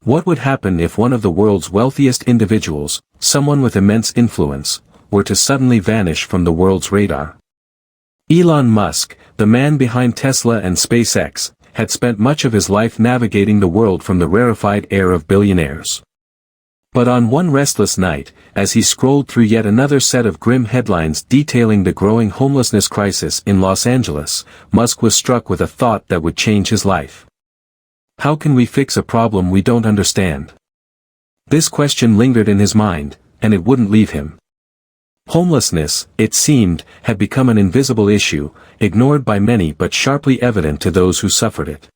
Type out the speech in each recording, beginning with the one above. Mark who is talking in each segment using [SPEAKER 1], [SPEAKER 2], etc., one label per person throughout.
[SPEAKER 1] What would happen if one of the world's wealthiest individuals, someone with immense influence, were to suddenly vanish from the world's radar? Elon Musk, the man behind Tesla and SpaceX, had spent much of his life navigating the world from the rarefied air of billionaires. But on one restless night, as he scrolled through yet another set of grim headlines detailing the growing homelessness crisis in Los Angeles, Musk was struck with a thought that would change his life. How can we fix a problem we don't understand? This question lingered in his mind, and it wouldn't leave him. Homelessness, it seemed, had become an invisible issue, ignored by many but sharply evident to those who suffered it.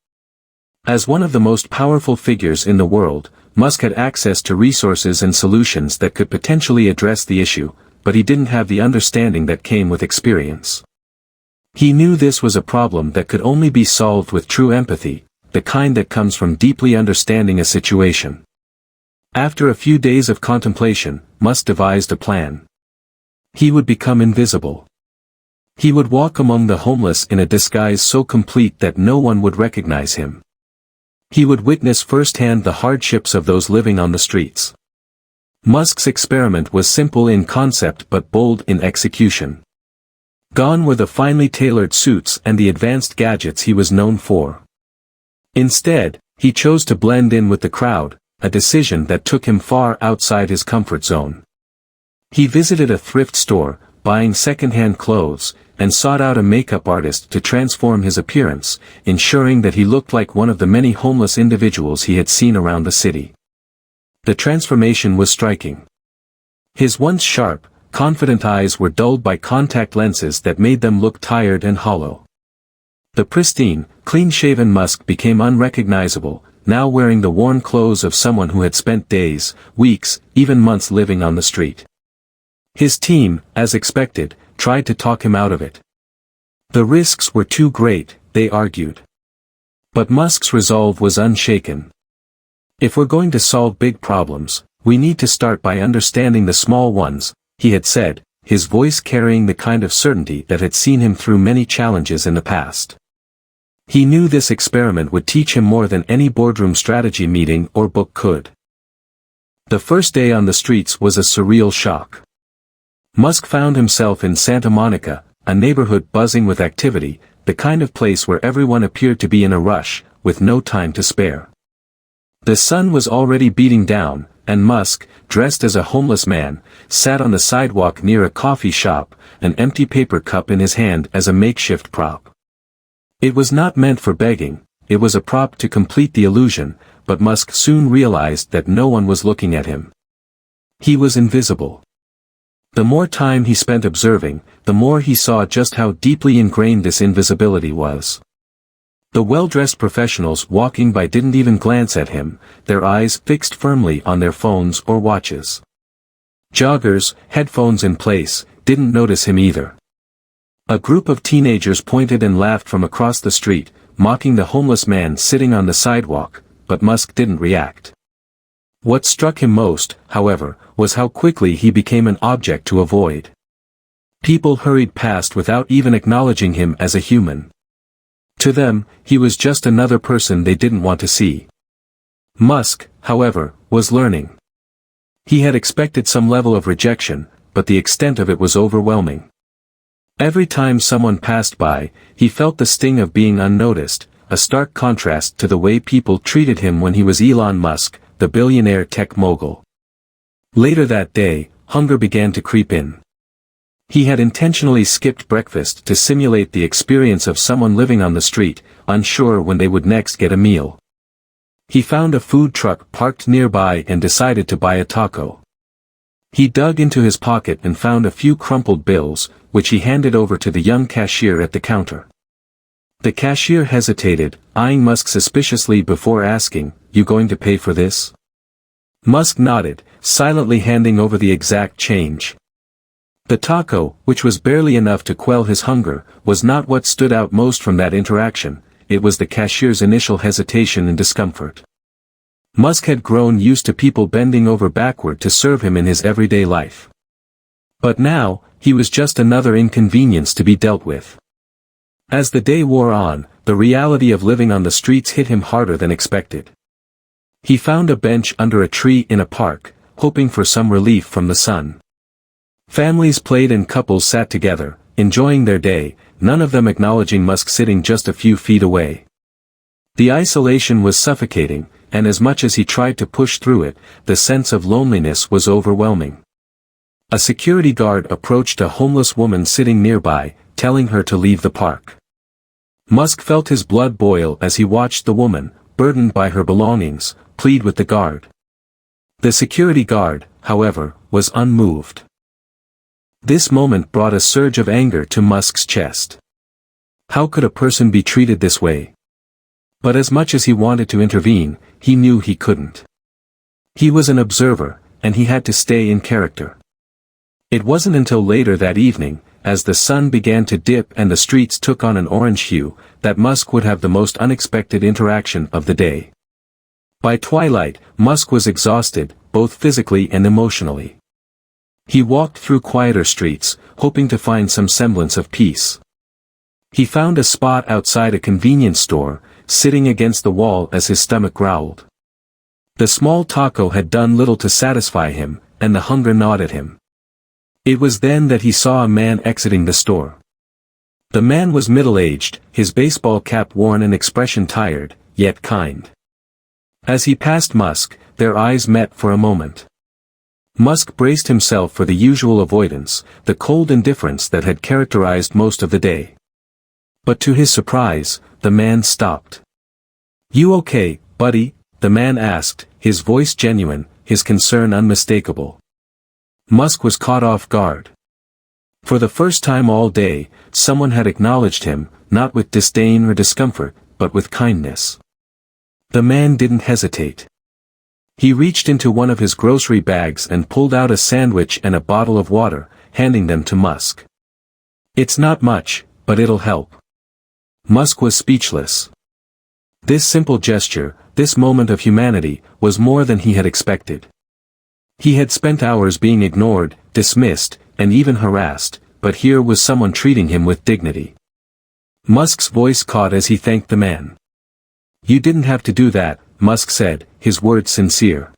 [SPEAKER 1] As one of the most powerful figures in the world, Musk had access to resources and solutions that could potentially address the issue, but he didn't have the understanding that came with experience. He knew this was a problem that could only be solved with true empathy, the kind that comes from deeply understanding a situation. After a few days of contemplation, Musk devised a plan. He would become invisible. He would walk among the homeless in a disguise so complete that no one would recognize him. He would witness firsthand the hardships of those living on the streets. Musk's experiment was simple in concept but bold in execution. Gone were the finely tailored suits and the advanced gadgets he was known for. Instead, he chose to blend in with the crowd, a decision that took him far outside his comfort zone. He visited a thrift store, buying second-hand clothes, and sought out a makeup artist to transform his appearance, ensuring that he looked like one of the many homeless individuals he had seen around the city. The transformation was striking. His once sharp, confident eyes were dulled by contact lenses that made them look tired and hollow. The pristine, clean-shaven Musk became unrecognizable, now wearing the worn clothes of someone who had spent days, weeks, even months living on the street. His team, as expected, tried to talk him out of it. The risks were too great, they argued. But Musk's resolve was unshaken. If we're going to solve big problems, we need to start by understanding the small ones, he had said, his voice carrying the kind of certainty that had seen him through many challenges in the past. He knew this experiment would teach him more than any boardroom strategy meeting or book could. The first day on the streets was a surreal shock. Musk found himself in Santa Monica, a neighborhood buzzing with activity, the kind of place where everyone appeared to be in a rush, with no time to spare. The sun was already beating down, and Musk, dressed as a homeless man, sat on the sidewalk near a coffee shop, an empty paper cup in his hand as a makeshift prop. It was not meant for begging, it was a prop to complete the illusion, but Musk soon realized that no one was looking at him. He was invisible. The more time he spent observing, the more he saw just how deeply ingrained this invisibility was. The well-dressed professionals walking by didn't even glance at him, their eyes fixed firmly on their phones or watches. Joggers, headphones in place, didn't notice him either. A group of teenagers pointed and laughed from across the street, mocking the homeless man sitting on the sidewalk, but Musk didn't react. What struck him most, however, was how quickly he became an object to avoid. People hurried past without even acknowledging him as a human. To them, he was just another person they didn't want to see. Musk, however, was learning. He had expected some level of rejection, but the extent of it was overwhelming. Every time someone passed by, he felt the sting of being unnoticed, a stark contrast to the way people treated him when he was Elon Musk, the billionaire tech mogul. Later that day, hunger began to creep in. He had intentionally skipped breakfast to simulate the experience of someone living on the street, unsure when they would next get a meal. He found a food truck parked nearby and decided to buy a taco. He dug into his pocket and found a few crumpled bills, which he handed over to the young cashier at the counter. The cashier hesitated, eyeing Musk suspiciously before asking, "You going to pay for this?" Musk nodded, silently handing over the exact change. The taco, which was barely enough to quell his hunger, was not what stood out most from that interaction, it was the cashier's initial hesitation and discomfort. Musk had grown used to people bending over backward to serve him in his everyday life. But now, he was just another inconvenience to be dealt with. As the day wore on, the reality of living on the streets hit him harder than expected. He found a bench under a tree in a park, hoping for some relief from the sun. Families played and couples sat together, enjoying their day, none of them acknowledging Musk sitting just a few feet away. The isolation was suffocating, and as much as he tried to push through it, the sense of loneliness was overwhelming. A security guard approached a homeless woman sitting nearby, telling her to leave the park. Musk felt his blood boil as he watched the woman, burdened by her belongings, plead with the guard. The security guard, however, was unmoved. This moment brought a surge of anger to Musk's chest. How could a person be treated this way? But as much as he wanted to intervene, he knew he couldn't. He was an observer, and he had to stay in character. It wasn't until later that evening, as the sun began to dip and the streets took on an orange hue, that Musk would have the most unexpected interaction of the day. By twilight, Musk was exhausted, both physically and emotionally. He walked through quieter streets, hoping to find some semblance of peace. He found a spot outside a convenience store, sitting against the wall as his stomach growled. The small taco had done little to satisfy him, and the hunger gnawed at him. It was then that he saw a man exiting the store. The man was middle-aged, his baseball cap worn and expression tired, yet kind. As he passed Musk, their eyes met for a moment. Musk braced himself for the usual avoidance, the cold indifference that had characterized most of the day. But to his surprise, the man stopped. "You okay, buddy?" the man asked, his voice genuine, his concern unmistakable. Musk was caught off guard. For the first time all day, someone had acknowledged him, not with disdain or discomfort, but with kindness. The man didn't hesitate. He reached into one of his grocery bags and pulled out a sandwich and a bottle of water, handing them to Musk. "It's not much, but it'll help." Musk was speechless. This simple gesture, this moment of humanity, was more than he had expected. He had spent hours being ignored, dismissed, and even harassed, but here was someone treating him with dignity. Musk's voice caught as he thanked the man. "You didn't have to do that," Musk said, his words sincere.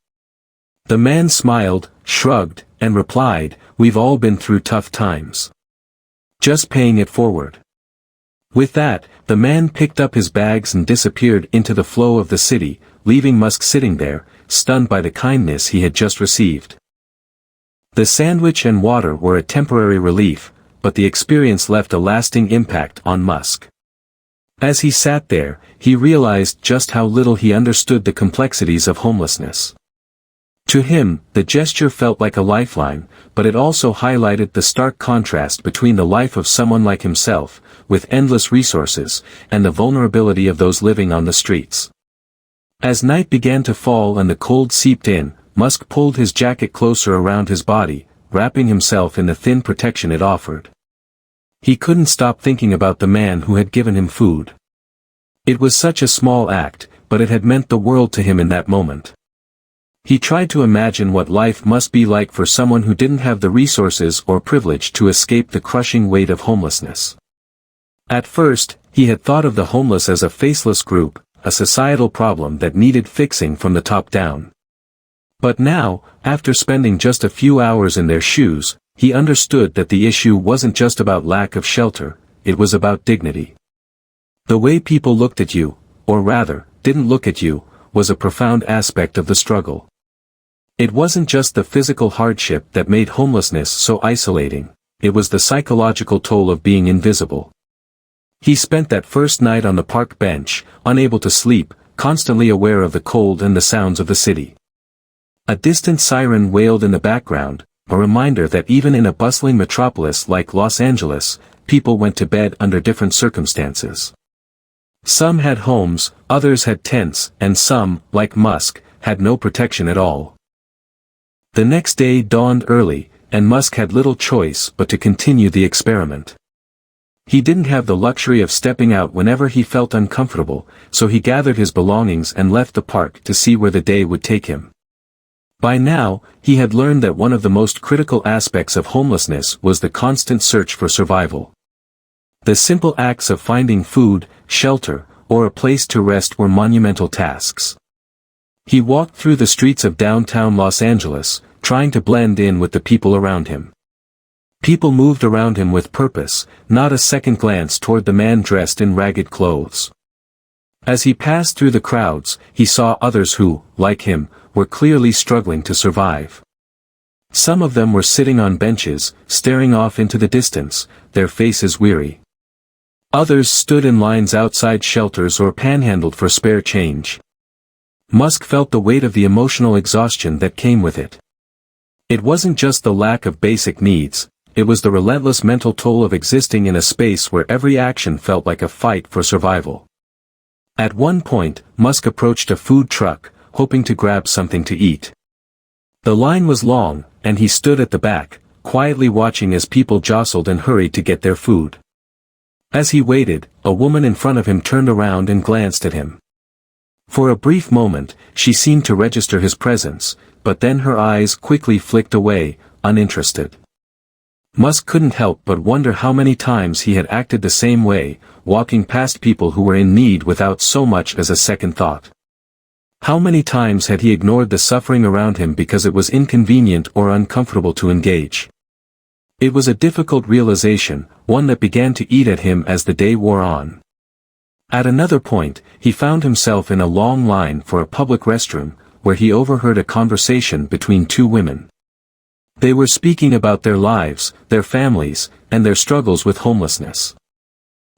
[SPEAKER 1] The man smiled, shrugged, and replied, "We've all been through tough times. Just paying it forward." With that, the man picked up his bags and disappeared into the flow of the city, leaving Musk sitting there, stunned by the kindness he had just received. The sandwich and water were a temporary relief, but the experience left a lasting impact on Musk. As he sat there, he realized just how little he understood the complexities of homelessness. To him, the gesture felt like a lifeline, but it also highlighted the stark contrast between the life of someone like himself, with endless resources, and the vulnerability of those living on the streets. As night began to fall and the cold seeped in, Musk pulled his jacket closer around his body, wrapping himself in the thin protection it offered. He couldn't stop thinking about the man who had given him food. It was such a small act, but it had meant the world to him in that moment. He tried to imagine what life must be like for someone who didn't have the resources or privilege to escape the crushing weight of homelessness. At first, he had thought of the homeless as a faceless group, a societal problem that needed fixing from the top down. But now, after spending just a few hours in their shoes, he understood that the issue wasn't just about lack of shelter, it was about dignity. The way people looked at you, or rather, didn't look at you, was a profound aspect of the struggle. It wasn't just the physical hardship that made homelessness so isolating, it was the psychological toll of being invisible. He spent that first night on the park bench, unable to sleep, constantly aware of the cold and the sounds of the city. A distant siren wailed in the background, a reminder that even in a bustling metropolis like Los Angeles, people went to bed under different circumstances. Some had homes, others had tents, and some, like Musk, had no protection at all. The next day dawned early, and Musk had little choice but to continue the experiment. He didn't have the luxury of stepping out whenever he felt uncomfortable, so he gathered his belongings and left the park to see where the day would take him. By now, he had learned that one of the most critical aspects of homelessness was the constant search for survival. The simple acts of finding food, shelter, or a place to rest were monumental tasks. He walked through the streets of downtown Los Angeles, trying to blend in with the people around him. People moved around him with purpose, not a second glance toward the man dressed in ragged clothes. As he passed through the crowds, he saw others who, like him, were clearly struggling to survive. Some of them were sitting on benches, staring off into the distance, their faces weary. Others stood in lines outside shelters or panhandled for spare change. Musk felt the weight of the emotional exhaustion that came with it. It wasn't just the lack of basic needs, it was the relentless mental toll of existing in a space where every action felt like a fight for survival. At one point, Musk approached a food truck, hoping to grab something to eat. The line was long, and he stood at the back, quietly watching as people jostled and hurried to get their food. As he waited, a woman in front of him turned around and glanced at him. For a brief moment, she seemed to register his presence, but then her eyes quickly flicked away, uninterested. Musk couldn't help but wonder how many times he had acted the same way, walking past people who were in need without so much as a second thought. How many times had he ignored the suffering around him because it was inconvenient or uncomfortable to engage? It was a difficult realization, one that began to eat at him as the day wore on. At another point, he found himself in a long line for a public restroom, where he overheard a conversation between two women. They were speaking about their lives, their families, and their struggles with homelessness.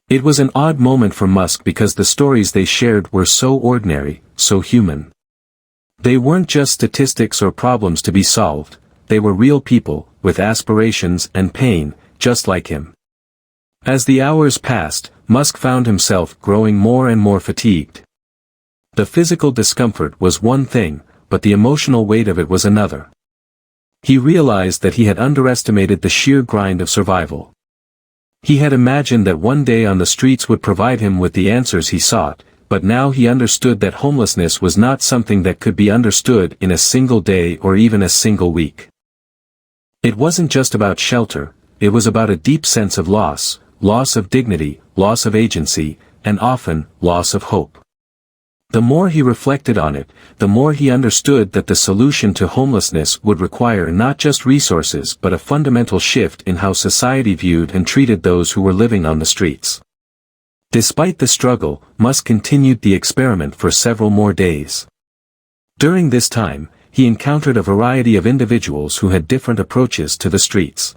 [SPEAKER 1] It was an odd moment for Musk because the stories they shared were so ordinary, so human. They weren't just statistics or problems to be solved, they were real people, with aspirations and pain, just like him. As the hours passed, Musk found himself growing more and more fatigued. The physical discomfort was one thing, but the emotional weight of it was another. He realized that he had underestimated the sheer grind of survival. He had imagined that one day on the streets would provide him with the answers he sought, but now he understood that homelessness was not something that could be understood in a single day or even a single week. It wasn't just about shelter, it was about a deep sense of loss of dignity, loss of agency, and often, loss of hope. The more he reflected on it, the more he understood that the solution to homelessness would require not just resources but a fundamental shift in how society viewed and treated those who were living on the streets. Despite the struggle, Musk continued the experiment for several more days. During this time, he encountered a variety of individuals who had different approaches to the streets.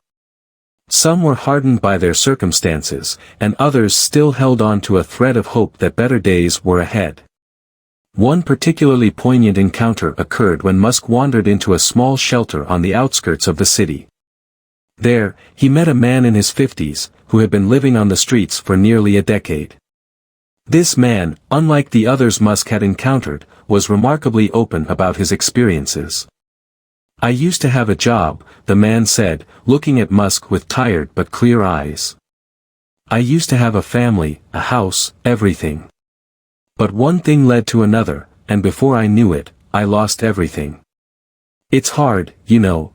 [SPEAKER 1] Some were hardened by their circumstances, and others still held on to a thread of hope that better days were ahead. One particularly poignant encounter occurred when Musk wandered into a small shelter on the outskirts of the city. There, he met a man in his 50s, who had been living on the streets for nearly a decade. This man, unlike the others Musk had encountered, was remarkably open about his experiences. "I used to have a job," the man said, looking at Musk with tired but clear eyes. "I used to have a family, a house, everything. But one thing led to another, and before I knew it, I lost everything. It's hard, you know.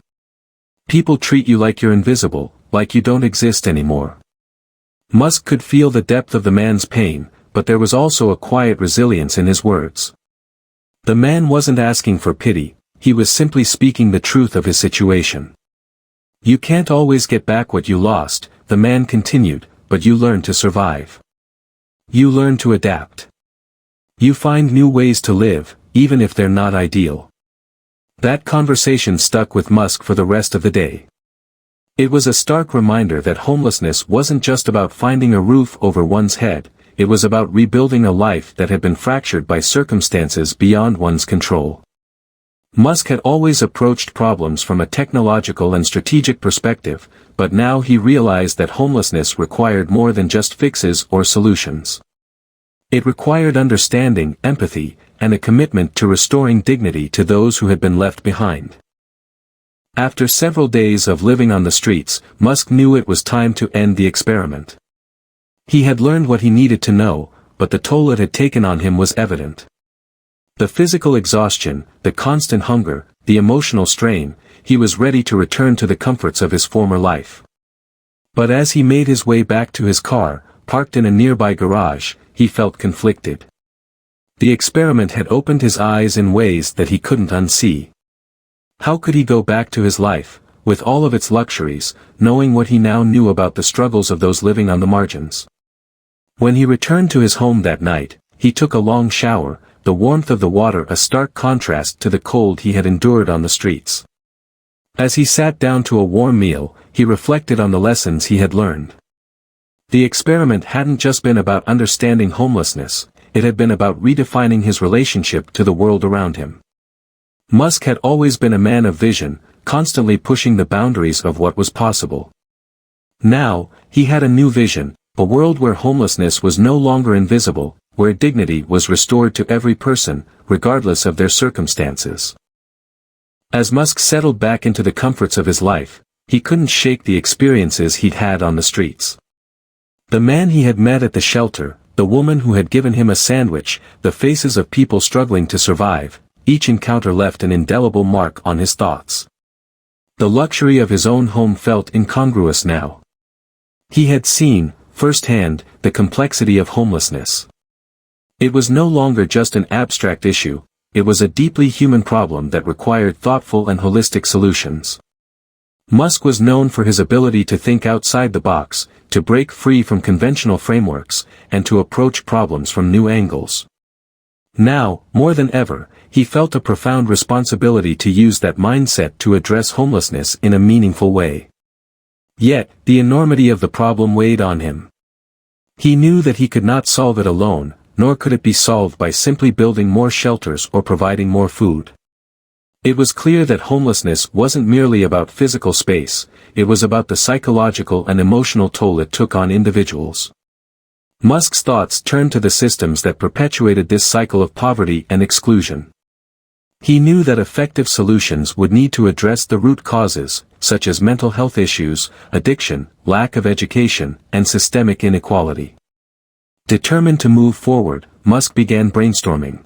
[SPEAKER 1] People treat you like you're invisible, like you don't exist anymore." Musk could feel the depth of the man's pain, but there was also a quiet resilience in his words. The man wasn't asking for pity, he was simply speaking the truth of his situation. "You can't always get back what you lost," the man continued, "but you learn to survive. You learn to adapt. You find new ways to live, even if they're not ideal." That conversation stuck with Musk for the rest of the day. It was a stark reminder that homelessness wasn't just about finding a roof over one's head, it was about rebuilding a life that had been fractured by circumstances beyond one's control. Musk had always approached problems from a technological and strategic perspective, but now he realized that homelessness required more than just fixes or solutions. It required understanding, empathy, and a commitment to restoring dignity to those who had been left behind. After several days of living on the streets, Musk knew it was time to end the experiment. He had learned what he needed to know, but the toll it had taken on him was evident. The physical exhaustion, the constant hunger, the emotional strain, he was ready to return to the comforts of his former life. But as he made his way back to his car, parked in a nearby garage, he felt conflicted. The experiment had opened his eyes in ways that he couldn't unsee. How could he go back to his life, with all of its luxuries, knowing what he now knew about the struggles of those living on the margins? When he returned to his home that night, he took a long shower, the warmth of the water a stark contrast to the cold he had endured on the streets. As he sat down to a warm meal, he reflected on the lessons he had learned. The experiment hadn't just been about understanding homelessness, it had been about redefining his relationship to the world around him. Musk had always been a man of vision, constantly pushing the boundaries of what was possible. Now, he had a new vision, a world where homelessness was no longer invisible, where dignity was restored to every person, regardless of their circumstances. As Musk settled back into the comforts of his life, he couldn't shake the experiences he'd had on the streets. The man he had met at the shelter, the woman who had given him a sandwich, the faces of people struggling to survive, each encounter left an indelible mark on his thoughts. The luxury of his own home felt incongruous now. He had seen, firsthand, the complexity of homelessness. It was no longer just an abstract issue, it was a deeply human problem that required thoughtful and holistic solutions. Musk was known for his ability to think outside the box, to break free from conventional frameworks, and to approach problems from new angles. Now, more than ever, he felt a profound responsibility to use that mindset to address homelessness in a meaningful way. Yet, the enormity of the problem weighed on him. He knew that he could not solve it alone, nor could it be solved by simply building more shelters or providing more food. It was clear that homelessness wasn't merely about physical space, it was about the psychological and emotional toll it took on individuals. Musk's thoughts turned to the systems that perpetuated this cycle of poverty and exclusion. He knew that effective solutions would need to address the root causes, such as mental health issues, addiction, lack of education, and systemic inequality. Determined to move forward, Musk began brainstorming.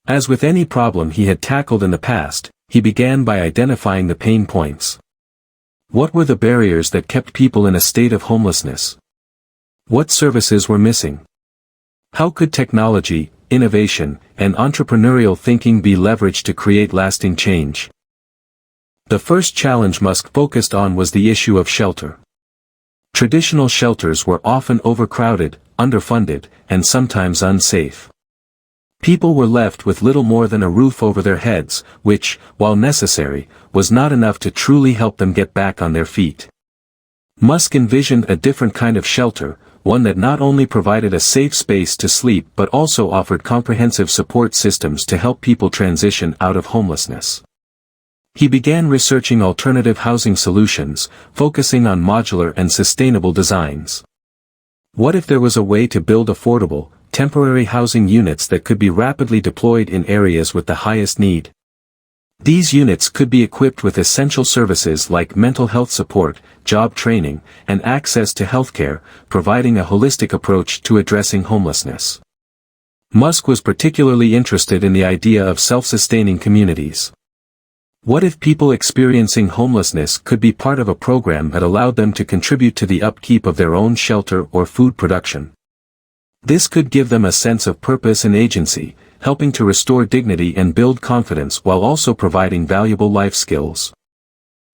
[SPEAKER 1] As with any problem he had tackled in the past, he began by identifying the pain points. What were the barriers that kept people in a state of homelessness? What services were missing? How could technology, innovation, and entrepreneurial thinking be leveraged to create lasting change? The first challenge Musk focused on was the issue of shelter. Traditional shelters were often overcrowded, underfunded, and sometimes unsafe. People were left with little more than a roof over their heads, which, while necessary, was not enough to truly help them get back on their feet. Musk envisioned a different kind of shelter, one that not only provided a safe space to sleep but also offered comprehensive support systems to help people transition out of homelessness. He began researching alternative housing solutions, focusing on modular and sustainable designs. What if there was a way to build affordable, temporary housing units that could be rapidly deployed in areas with the highest need? These units could be equipped with essential services like mental health support, job training, and access to healthcare, providing a holistic approach to addressing homelessness. Musk was particularly interested in the idea of self-sustaining communities. What if people experiencing homelessness could be part of a program that allowed them to contribute to the upkeep of their own shelter or food production? This could give them a sense of purpose and agency, helping to restore dignity and build confidence while also providing valuable life skills.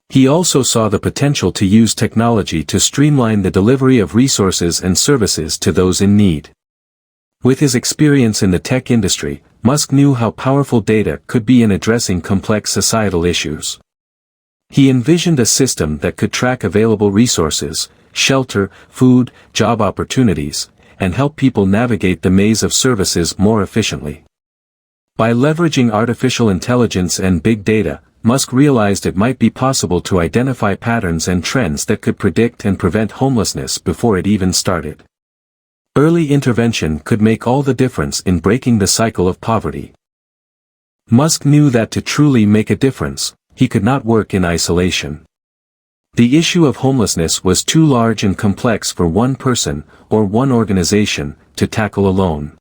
[SPEAKER 1] He also saw the potential to use technology to streamline the delivery of resources and services to those in need. With his experience in the tech industry, Musk knew how powerful data could be in addressing complex societal issues. He envisioned a system that could track available resources, shelter, food, job opportunities, and help people navigate the maze of services more efficiently. By leveraging artificial intelligence and big data, Musk realized it might be possible to identify patterns and trends that could predict and prevent homelessness before it even started. Early intervention could make all the difference in breaking the cycle of poverty. Musk knew that to truly make a difference, he could not work in isolation. The issue of homelessness was too large and complex for one person, or one organization, to tackle alone.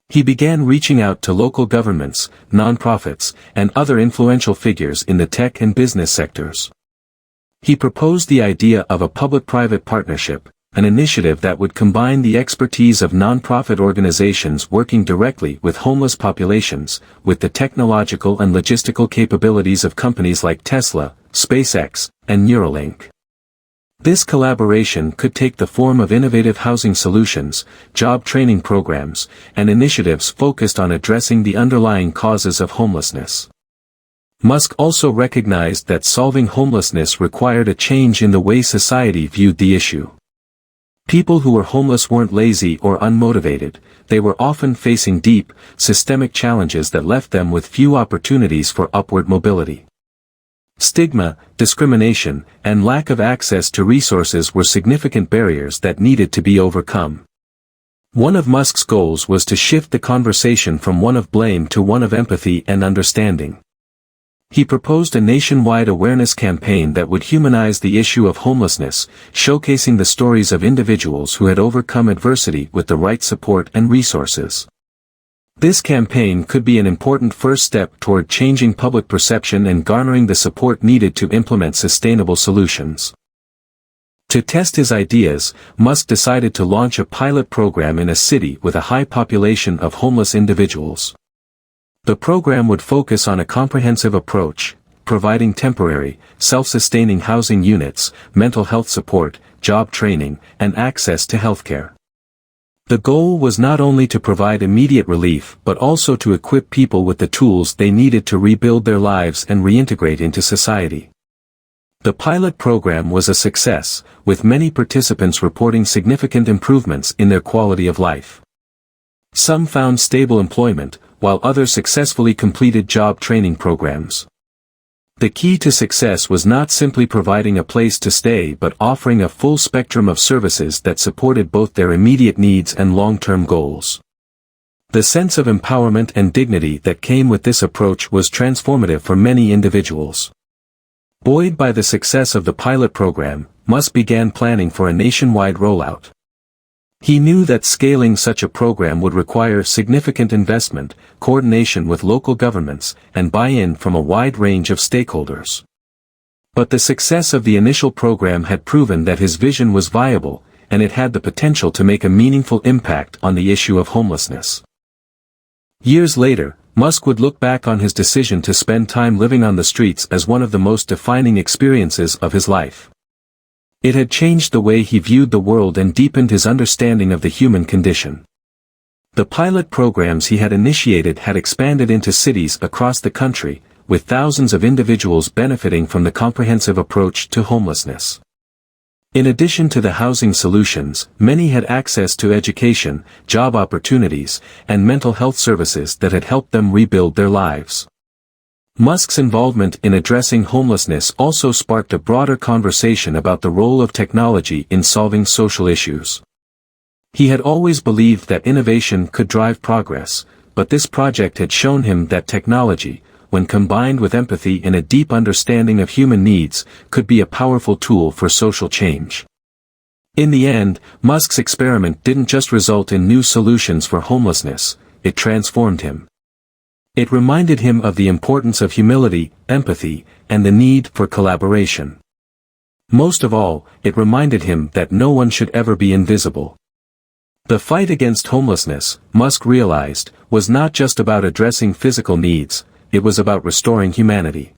[SPEAKER 1] He began reaching out to local governments, nonprofits, and other influential figures in the tech and business sectors. He proposed the idea of a public-private partnership, an initiative that would combine the expertise of nonprofit organizations working directly with homeless populations, with the technological and logistical capabilities of companies like Tesla, SpaceX, and Neuralink. This collaboration could take the form of innovative housing solutions, job training programs, and initiatives focused on addressing the underlying causes of homelessness. Musk also recognized that solving homelessness required a change in the way society viewed the issue. People who were homeless weren't lazy or unmotivated, they were often facing deep, systemic challenges that left them with few opportunities for upward mobility. Stigma, discrimination, and lack of access to resources were significant barriers that needed to be overcome. One of Musk's goals was to shift the conversation from one of blame to one of empathy and understanding. He proposed a nationwide awareness campaign that would humanize the issue of homelessness, showcasing the stories of individuals who had overcome adversity with the right support and resources. This campaign could be an important first step toward changing public perception and garnering the support needed to implement sustainable solutions. To test his ideas, Musk decided to launch a pilot program in a city with a high population of homeless individuals. The program would focus on a comprehensive approach, providing temporary, self-sustaining housing units, mental health support, job training, and access to healthcare. The goal was not only to provide immediate relief but also to equip people with the tools they needed to rebuild their lives and reintegrate into society. The pilot program was a success, with many participants reporting significant improvements in their quality of life. Some found stable employment, while others successfully completed job training programs. The key to success was not simply providing a place to stay but offering a full spectrum of services that supported both their immediate needs and long-term goals. The sense of empowerment and dignity that came with this approach was transformative for many individuals. Buoyed by the success of the pilot program, Musk began planning for a nationwide rollout. He knew that scaling such a program would require significant investment, coordination with local governments, and buy-in from a wide range of stakeholders. But the success of the initial program had proven that his vision was viable, and it had the potential to make a meaningful impact on the issue of homelessness. Years later, Musk would look back on his decision to spend time living on the streets as one of the most defining experiences of his life. It had changed the way he viewed the world and deepened his understanding of the human condition. The pilot programs he had initiated had expanded into cities across the country, with thousands of individuals benefiting from the comprehensive approach to homelessness. In addition to the housing solutions, many had access to education, job opportunities, and mental health services that had helped them rebuild their lives. Musk's involvement in addressing homelessness also sparked a broader conversation about the role of technology in solving social issues. He had always believed that innovation could drive progress, but this project had shown him that technology, when combined with empathy and a deep understanding of human needs, could be a powerful tool for social change. In the end, Musk's experiment didn't just result in new solutions for homelessness, it transformed him. It reminded him of the importance of humility, empathy, and the need for collaboration. Most of all, it reminded him that no one should ever be invisible. The fight against homelessness, Musk realized, was not just about addressing physical needs, it was about restoring humanity.